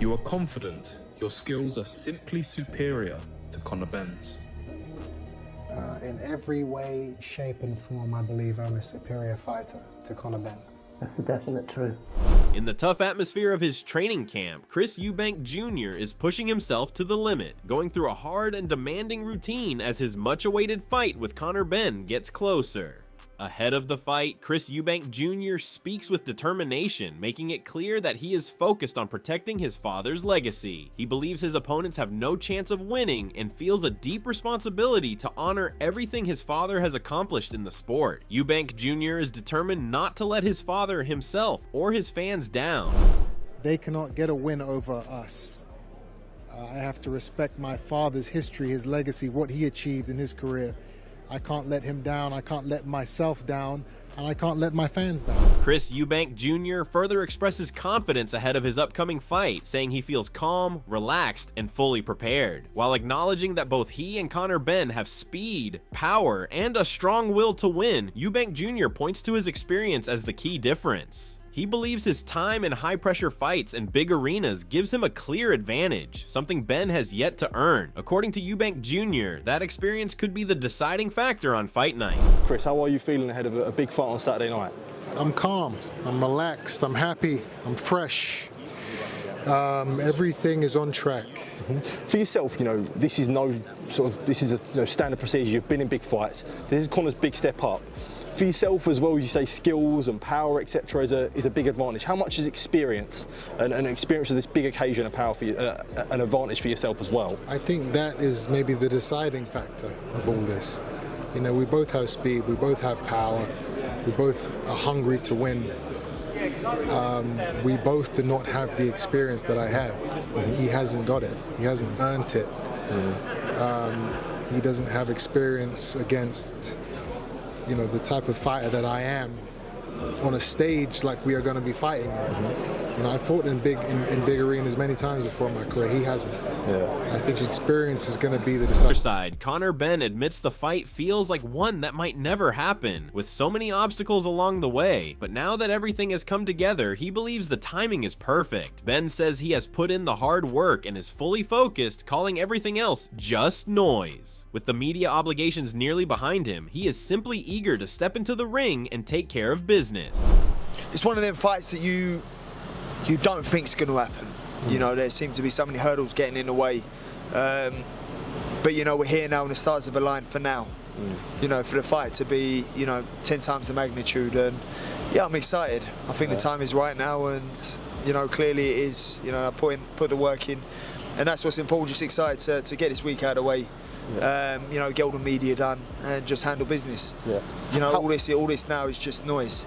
You are confident your skills are simply superior to Conor Benn's. In every way, shape and form, I believe I'm a superior fighter to Conor Benn. That's the definite truth. In the tough atmosphere of his training camp, Chris Eubank Jr. is pushing himself to the limit, going through a hard and demanding routine as his much-awaited fight with Conor Benn gets closer. Ahead of the fight, Chris Eubank Jr. speaks with determination, making it clear that he is focused on protecting his father's legacy. He believes his opponents have no chance of winning and feels a deep responsibility to honor everything his father has accomplished in the sport. Eubank Jr. is determined not to let his father himself or his fans down. They cannot get a win over us. I have to respect my father's history, his legacy, what he achieved in his career. I can't let him down, I can't let myself down, and I can't let my fans down. Chris Eubank Jr. further expresses confidence ahead of his upcoming fight, saying he feels calm, relaxed, and fully prepared, while acknowledging that both he and Conor Benn have speed, power, and a strong will to win. Eubank Jr. points to his experience as the key difference. He believes his time in high-pressure fights and big arenas gives him a clear advantage, something Benn has yet to earn. According to Eubank Jr., that experience could be the deciding factor on fight night. Chris, how are you feeling ahead of a big fight on Saturday night? I'm calm, I'm relaxed, I'm happy, I'm fresh. Everything is on track. For yourself, you know, this is a standard procedure. You've been in big fights. This is Conor's big step up. For yourself as well, you say skills and power, etc., is a big advantage. How much is experience and experience of this big occasion an advantage for yourself as well? I think that is maybe the deciding factor of all this. You know, we both have speed, we both have power, we both are hungry to win. We both do not have the experience that I have. He hasn't got it. He hasn't earned it. He doesn't have experience against, you know, the type of fighter that I am on a stage like we are going to be fighting in. You know, I fought in big arenas many times before in my career. He hasn't. Yeah. I think experience is going to be the Other side, Conor Benn admits the fight feels like one that might never happen, with so many obstacles along the way. But now that everything has come together, he believes the timing is perfect. Benn says he has put in the hard work and is fully focused, calling everything else just noise. With the media obligations nearly behind him, he is simply eager to step into the ring and take care of business. It's one of them fights that you don't think's going to happen. You know, there seem to be so many hurdles getting in the way. But, you know, we're here now and the stars have aligned for now. You know, for the fight to be, you know, 10 times the magnitude. And, yeah, I'm excited. I think the time is right now and, you know, clearly it is. You know, I put the work in. And that's what's important, just excited to get this week out of the way. You know, get all the media done and just handle business. You know, all this now is just noise.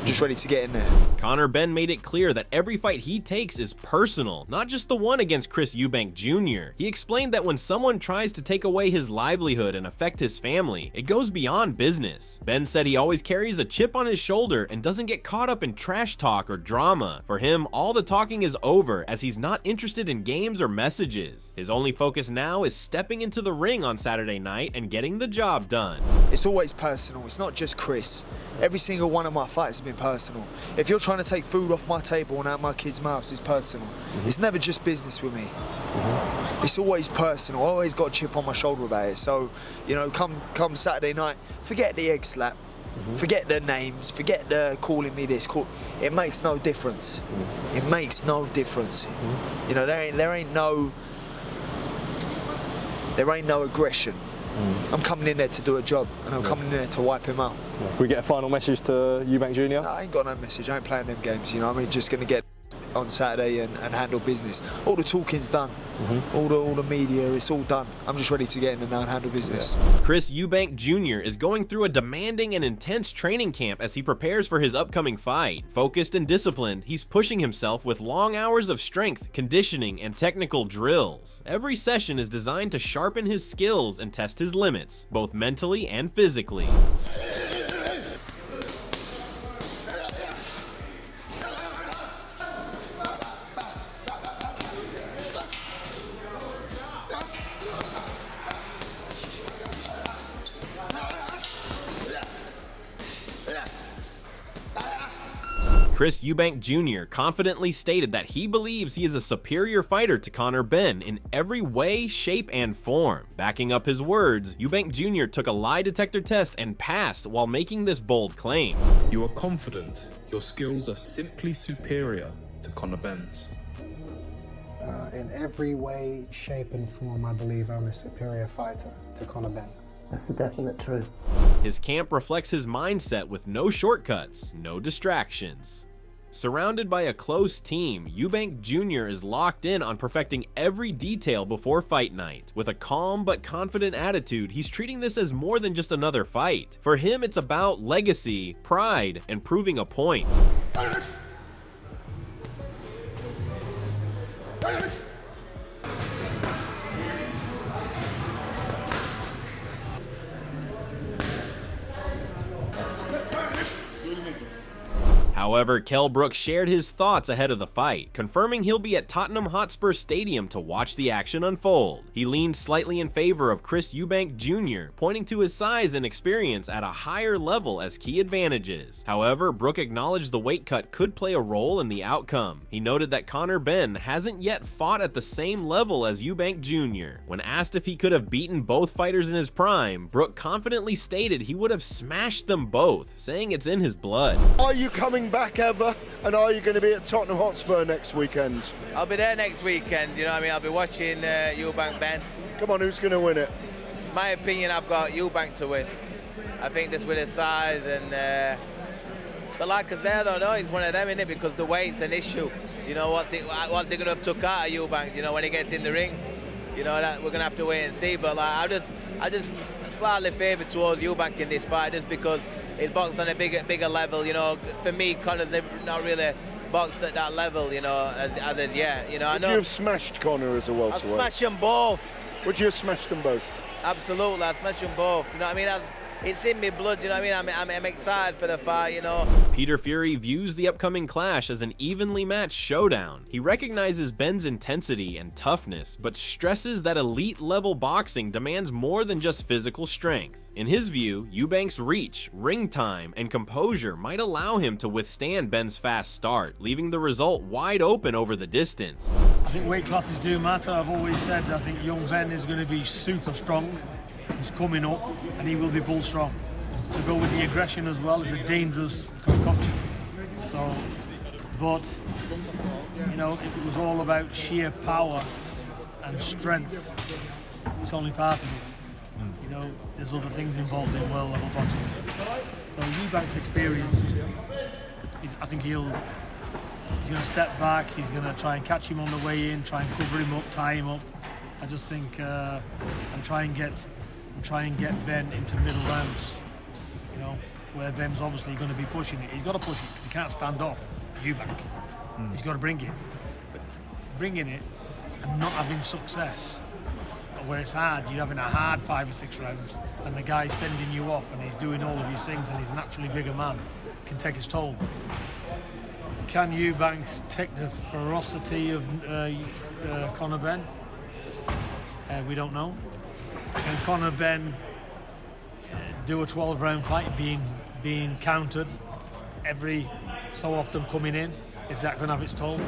Just ready to get in there. Conor Benn made it clear that every fight he takes is personal, not just the one against Chris Eubank Jr. He explained that when someone tries to take away his livelihood and affect his family, it goes beyond business. Benn said he always carries a chip on his shoulder and doesn't get caught up in trash talk or drama. For him, all the talking is over as he's not interested in games or messages. His only focus now is stepping into the ring on Saturday night and getting the job done. It's always personal. It's not just Chris. Every single one of my fights has been personal. If you're trying to take food off my table and out my kids' mouths, it's personal. It's never just business with me. It's always personal. I always got a chip on my shoulder about it. So, you know, come Saturday night, forget the egg slap. Forget the names, forget the calling me this, it makes no difference. It makes no difference. You know, there ain't no aggression. I'm coming in there to do a job, and I'm coming in there to wipe him out. Can we get a final message to Eubank Jr? No, I ain't got no message. I ain't playing them games. You know, I'm just gonna get on Saturday and handle business. All the talking's done. All the media, it's all done. I'm just ready to get in there now and handle business. Chris Eubank Jr. is going through a demanding and intense training camp as he prepares for his upcoming fight. Focused and disciplined, he's pushing himself with long hours of strength, conditioning, and technical drills. Every session is designed to sharpen his skills and test his limits, both mentally and physically. Chris Eubank Jr. confidently stated that he believes he is a superior fighter to Conor Benn in every way, shape, and form. Backing up his words, Eubank Jr. took a lie detector test and passed while making this bold claim. You are confident your skills are simply superior to Conor Benn's. In every way, shape, and form, I believe I'm a superior fighter to Conor Benn. That's the definite truth. His camp reflects his mindset with no shortcuts, no distractions. Surrounded by a close team, Eubank Jr. is locked in on perfecting every detail before fight night. With a calm but confident attitude, he's treating this as more than just another fight. For him, it's about legacy, pride, and proving a point. However, Kell Brook shared his thoughts ahead of the fight, confirming he'll be at Tottenham Hotspur Stadium to watch the action unfold. He leaned slightly in favor of Chris Eubank Jr., pointing to his size and experience at a higher level as key advantages. However, Brook acknowledged the weight cut could play a role in the outcome. He noted that Conor Benn hasn't yet fought at the same level as Eubank Jr. When asked if he could have beaten both fighters in his prime, Brook confidently stated he would have smashed them both, saying it's in his blood. Are you coming back ever, and are you going to be at Tottenham Hotspur next weekend? I'll be there next weekend, you know what I mean? I'll be watching Eubank Benn. Come on, who's going to win it? My opinion, I've got Eubank to win. I think just with his size and but like I said, I don't know, he's one of them, isn't it? Because the weight's an issue. You know, what's he going to have took out of Eubank, you know, when he gets in the ring? You know, that we're going to have to wait and see. But like, I just slightly favour towards Eubank in this fight, just because he's boxed on a bigger level. You know, for me, Conor's not really boxed at that level. You know, as yet. You know, Would you have smashed Conor as a welterweight? I'd smash them both. Would you have smashed them both? Absolutely, I'd smash them both. You know what I mean? It's in my blood, you know what I mean? I'm excited for the fight, you know. Peter Fury views the upcoming clash as an evenly matched showdown. He recognizes Benn's intensity and toughness, but stresses that elite-level boxing demands more than just physical strength. In his view, Eubank's reach, ring time, and composure might allow him to withstand Benn's fast start, leaving the result wide open over the distance. I think weight classes do matter. I've always said I think young Ben is going to be super strong. He's coming up and he will be bull strong. To go with the aggression as well is a dangerous concoction. So, but, you know, if it was all about sheer power and strength, it's only part of it. You know, there's other things involved in world level boxing. So Eubank's experienced. I think he's going to step back, he's going to try and catch him on the way in, try and cover him up, tie him up. I just think, and try and get Ben into middle rounds, you know, where Ben's obviously going to be pushing it. He's got to push it because he can't stand off Eubank. He's got to bring it. But bringing it and not having success, where it's hard, you're having a hard 5 or 6 rounds, and the guy's fending you off and he's doing all of these things and he's a naturally bigger man, can take his toll. Can Eubank take the ferocity of Conor Benn? We don't know. Can Conor Benn do a 12-round fight, being countered every so often coming in? Is that going to have its toll?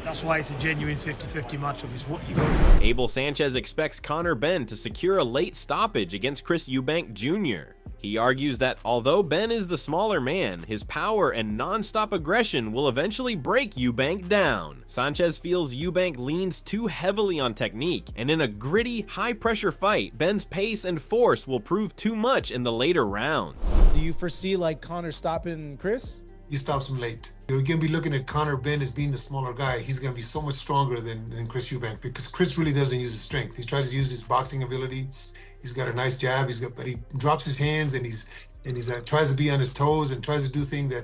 That's why it's a genuine 50-50 matchup. It's what you go for. Abel Sanchez expects Conor Benn to secure a late stoppage against Chris Eubank Jr. He argues that although Benn is the smaller man, his power and non-stop aggression will eventually break Eubank down. Sanchez feels Eubank leans too heavily on technique, and in a gritty, high-pressure fight, Benn's pace and force will prove too much in the later rounds. Do you foresee like Conor stopping Chris? He stops him late. You're going to be looking at Conor Benn as being the smaller guy. He's going to be so much stronger than Chris Eubank, because Chris really doesn't use his strength. He tries to use his boxing ability. He's got a nice jab. But he drops his hands and he's tries to be on his toes and tries to do things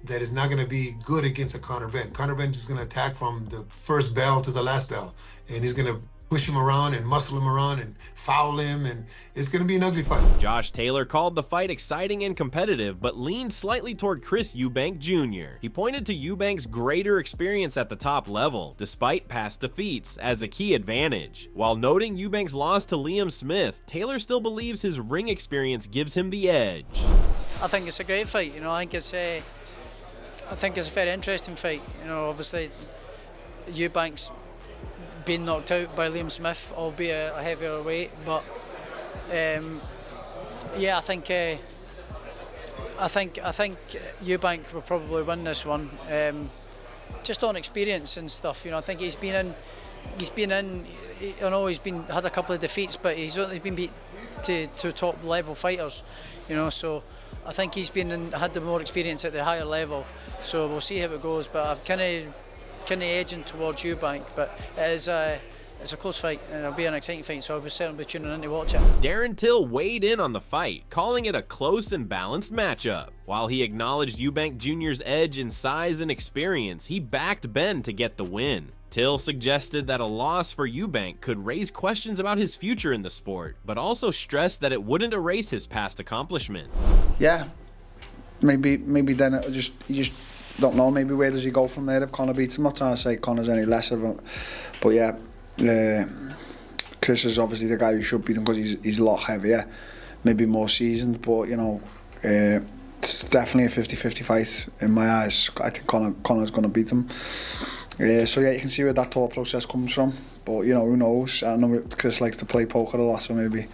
that is not going to be good against a Conor Benn. Conor Benn is going to attack from the first bell to the last bell, and he's going to push him around and muscle him around and foul him, and it's going to be an ugly fight. Josh Taylor called the fight exciting and competitive, but leaned slightly toward Chris Eubank Jr. He pointed to Eubank's greater experience at the top level, despite past defeats, as a key advantage. While noting Eubank's loss to Liam Smith, Taylor still believes his ring experience gives him the edge. I think it's a great fight. You know, I think it's a very interesting fight. You know, obviously Eubank's been knocked out by Liam Smith, albeit a heavier weight, but yeah, I think Eubank will probably win this one, just on experience and stuff. You know, I think he's been in. I know he's had a couple of defeats, but he's only been beat to top level fighters. You know, so I think he's had the more experience at the higher level. So we'll see how it goes. But I'm kind of edging towards Eubank, but it's a close fight and it'll be an exciting fight, so I'll certainly be tuning in to watch it. Darren Till weighed in on the fight, calling it a close and balanced matchup. While he acknowledged Eubank Jr.'s edge in size and experience, he backed Benn to get the win. Till suggested that a loss for Eubank could raise questions about his future in the sport, but also stressed that it wouldn't erase his past accomplishments. Yeah, maybe then you just don't know. Maybe where does he go from there if Conor beats him? I'm not trying to say Conor's any lesser, but yeah, Chris is obviously the guy who should beat him because he's a lot heavier, maybe more seasoned. But you know, it's definitely a 50-50 fight in my eyes. I think Conor's going to beat him. So yeah, you can see where that thought process comes from. But you know, who knows? I know Chris likes to play poker a lot, so maybe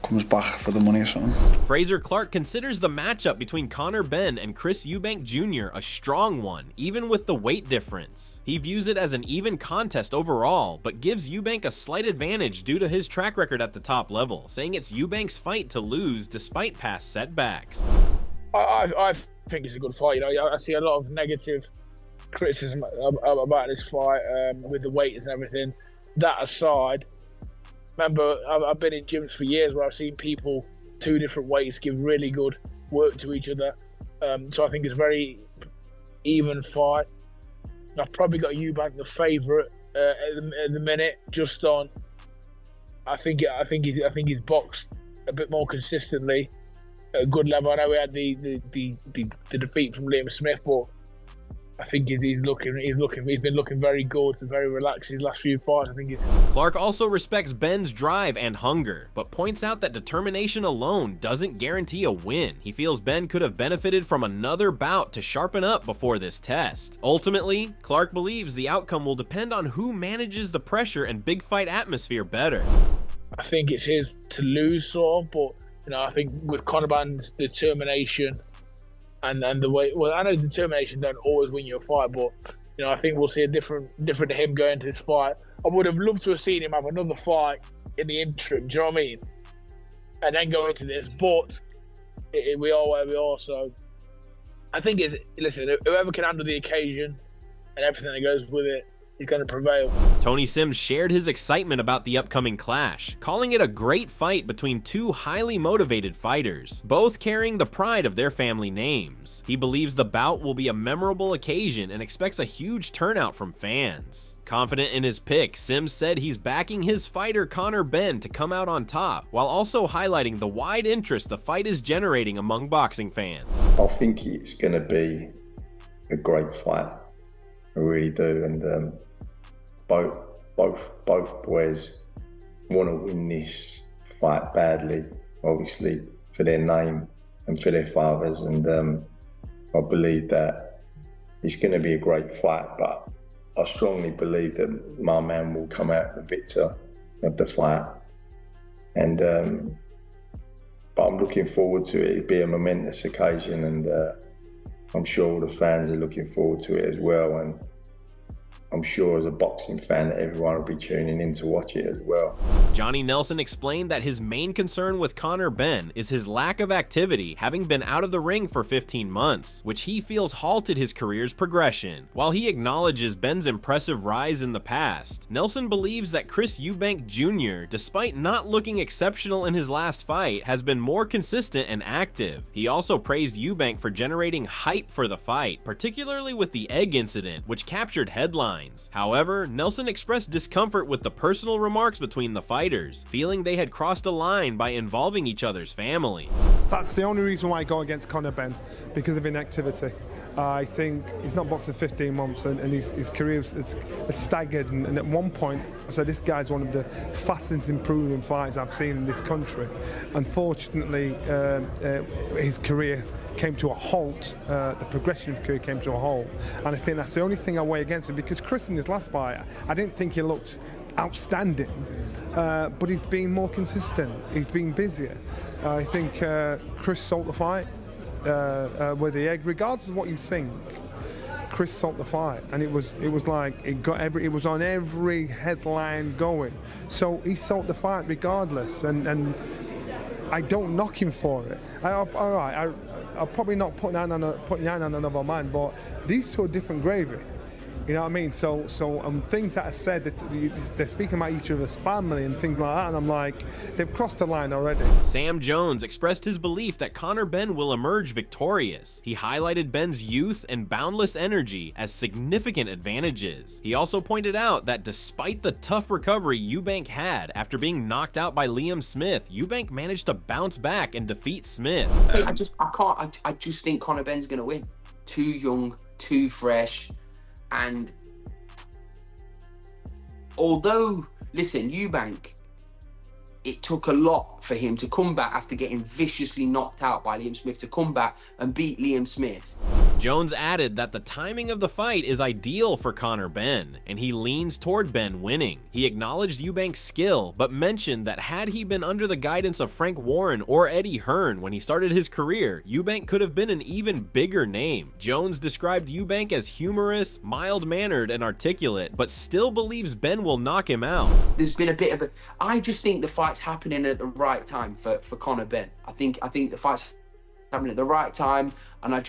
comes back for the money or something. Fraser Clark considers the matchup between Conor Benn and Chris Eubank Jr. a strong one, even with the weight difference. He views it as an even contest overall, but gives Eubank a slight advantage due to his track record at the top level, saying it's Eubank's fight to lose despite past setbacks. I think it's a good fight. You know, I see a lot of negative criticism about this fight with the weights and everything. That aside, remember, I've been in gyms for years where I've seen people, two different weights, give really good work to each other. So I think it's a very even fight. I've probably got Eubank the favourite at the minute, just on. I think he's boxed a bit more consistently at a good level. I know we had the defeat from Liam Smith, but I think he's been looking very good, very relaxed his last few fights. I think Clark also respects Benn's drive and hunger, but points out that determination alone doesn't guarantee a win. He feels Benn could have benefited from another bout to sharpen up before this test. Ultimately, Clark believes the outcome will depend on who manages the pressure and big fight atmosphere better. I think it's his to lose, sort of, but you know, I think with Conor Benn's determination and the way, well, I know determination don't always win you a fight, but you know, I think we'll see a different to him going into this fight. I would have loved to have seen him have another fight in the interim, do you know what I mean? And then go into this, but we are where we are, so I think listen, whoever can handle the occasion and everything that goes with it is going to prevail. Tony Sims shared his excitement about the upcoming clash, calling it a great fight between two highly motivated fighters, both carrying the pride of their family names. He believes the bout will be a memorable occasion and expects a huge turnout from fans. Confident in his pick, Sims said he's backing his fighter Conor Benn to come out on top, while also highlighting the wide interest the fight is generating among boxing fans. I think it's going to be a great fight. I really do, and both boys want to win this fight badly, obviously for their name and for their fathers, and I believe that it's going to be a great fight, but I strongly believe that my man will come out the victor of the fight, and but I'm looking forward to it. It'll be a momentous occasion, and I'm sure all the fans are looking forward to it as well, and I'm sure as a boxing fan that everyone will be tuning in to watch it as well. Johnny Nelson explained that his main concern with Conor Benn is his lack of activity, having been out of the ring for 15 months, which he feels halted his career's progression. While he acknowledges Benn's impressive rise in the past, Nelson believes that Chris Eubank Jr., despite not looking exceptional in his last fight, has been more consistent and active. He also praised Eubank for generating hype for the fight, particularly with the egg incident, which captured headlines. However, Nelson expressed discomfort with the personal remarks between the fighters, feeling they had crossed a line by involving each other's families. That's the only reason why I go against Conor Benn, because of inactivity. I think he's not boxed for 15 months and his career is staggered, and at one point I said this guy's one of the fastest improving fighters I've seen in this country. Unfortunately, his career came to a halt, the progression of his career came to a halt, and I think that's the only thing I weigh against him, because Chris in his last fight, I didn't think he looked outstanding, but he's been more consistent, he's been busier. I think Chris sold the fight with the egg, regardless of what you think. Chris sold the fight, and it was like it was on every headline going. So he sold the fight regardless, and I don't knock him for it. All right, I'll probably not put hand on another man, but these two are different gravy. You know what I mean? So things that are said, they're speaking about each other's family and things like that, and I'm like, they've crossed the line already. Sam Jones expressed his belief that Conor Benn will emerge victorious. He highlighted Benn's youth and boundless energy as significant advantages. He also pointed out that despite the tough recovery Eubank had after being knocked out by Liam Smith, Eubank managed to bounce back and defeat Smith. I just think Conor Benn's going to win. Too young, too fresh. And although, listen, Eubank, it took a lot for him to come back after getting viciously knocked out by Liam Smith, to come back and beat Liam Smith. Jones added that the timing of the fight is ideal for Conor Benn, and he leans toward Benn winning. He acknowledged Eubank's skill, but mentioned that had he been under the guidance of Frank Warren or Eddie Hearn when he started his career, Eubank could have been an even bigger name. Jones described Eubank as humorous, mild-mannered, and articulate, but still believes Benn will knock him out. There's been a bit of a... I just think the fight's happening at the right time for Conor Benn. I think the fight's happening at the right time, and I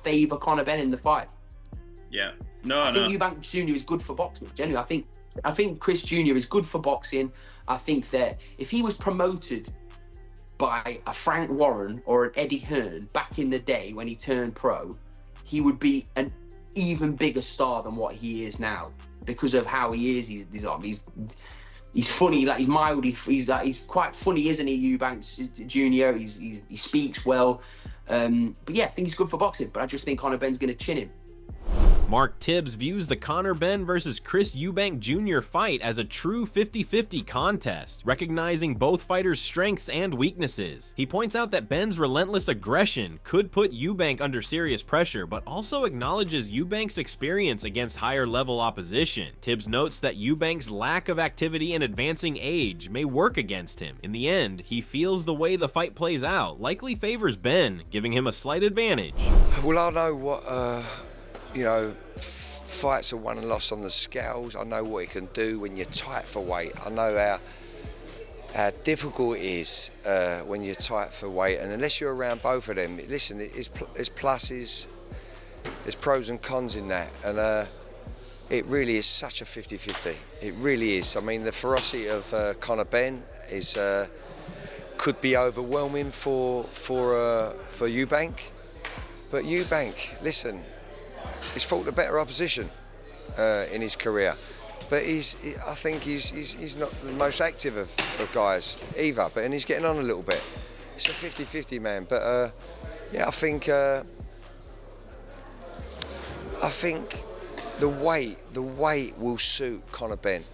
favour Conor Benn in the fight. Yeah. I think Eubank Jr is good for boxing. Genuinely, I think Chris Jr is good for boxing. I think that if he was promoted by a Frank Warren or an Eddie Hearn back in the day when he turned pro, he would be an even bigger star than what he is now, because of how he is. He's funny, like he's mild. He's quite funny, isn't he, Eubank Jr? He speaks well. But yeah, I think he's good for boxing. But I just think Conor Benn's going to chin him. Mark Tibbs views the Conor Benn versus Chris Eubank Jr. fight as a true 50-50 contest, recognizing both fighters' strengths and weaknesses. He points out that Benn's relentless aggression could put Eubank under serious pressure, but also acknowledges Eubank's experience against higher-level opposition. Tibbs notes that Eubank's lack of activity and advancing age may work against him. In the end, he feels the way the fight plays out likely favors Benn, giving him a slight advantage. Well, I know what... fights are won and lost on the scales. I know what he can do when you're tight for weight. I know how difficult it is when you're tight for weight, and unless you're around both of them, listen, there's pluses, there's pros and cons in that, and it really is such a 50-50. It really is. I mean, the ferocity of Conor Benn could be overwhelming for Eubank, but Eubank, listen, he's fought a better opposition in his career, but I think he's not the most active of guys either. But and he's getting on a little bit. It's a 50-50, man. But yeah, I think the weight will suit Conor Benn,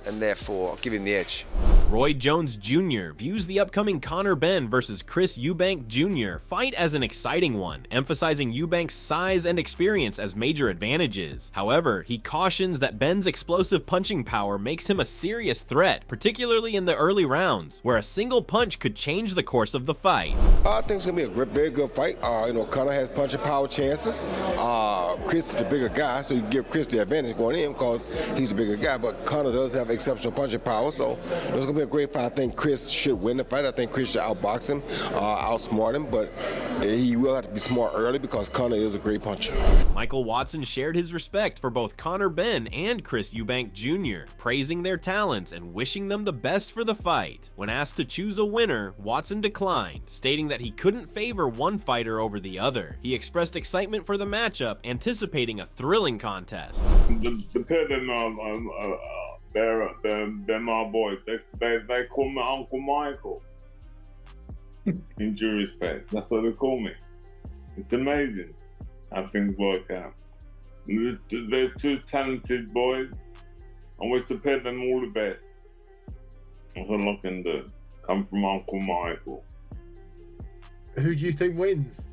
and therefore I'll give him the edge. Roy Jones Jr. views the upcoming Conor Benn versus Chris Eubank Jr. fight as an exciting one, emphasizing Eubank's size and experience as major advantages. However, he cautions that Benn's explosive punching power makes him a serious threat, particularly in the early rounds, where a single punch could change the course of the fight. I think it's going to be a very good fight. Conor has punching power chances. Chris is the bigger guy, so you give Chris the advantage going in because he's a bigger guy, but Conor does have exceptional punching power, so there's going to be a great fight. I think Chris should win the fight. I think Chris should outbox him, outsmart him, but he will have to be smart early because Conor is a great puncher. Michael Watson shared his respect for both Conor Benn and Chris Eubank Jr., praising their talents and wishing them the best for the fight. When asked to choose a winner, Watson declined, stating that he couldn't favor one fighter over the other. He expressed excitement for the matchup, anticipating a thrilling contest. The pair of them, they're my boys. They call me Uncle Michael. In due respect, that's what they call me. It's amazing how things work out. They're two talented boys. I wish to pair them all the best. That's all I can do. Come from Uncle Michael. Who do you think wins?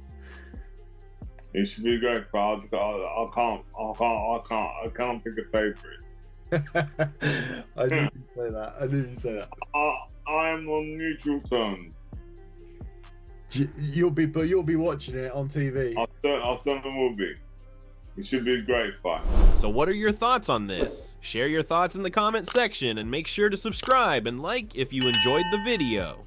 It should be a great fight. I can't pick a favourite. I knew you'd say that. I knew you'd say that. I am on neutral terms. You'll be watching it on TV. I certainly will be. It should be a great fight. So what are your thoughts on this? Share your thoughts in the comment section and make sure to subscribe and like if you enjoyed the video.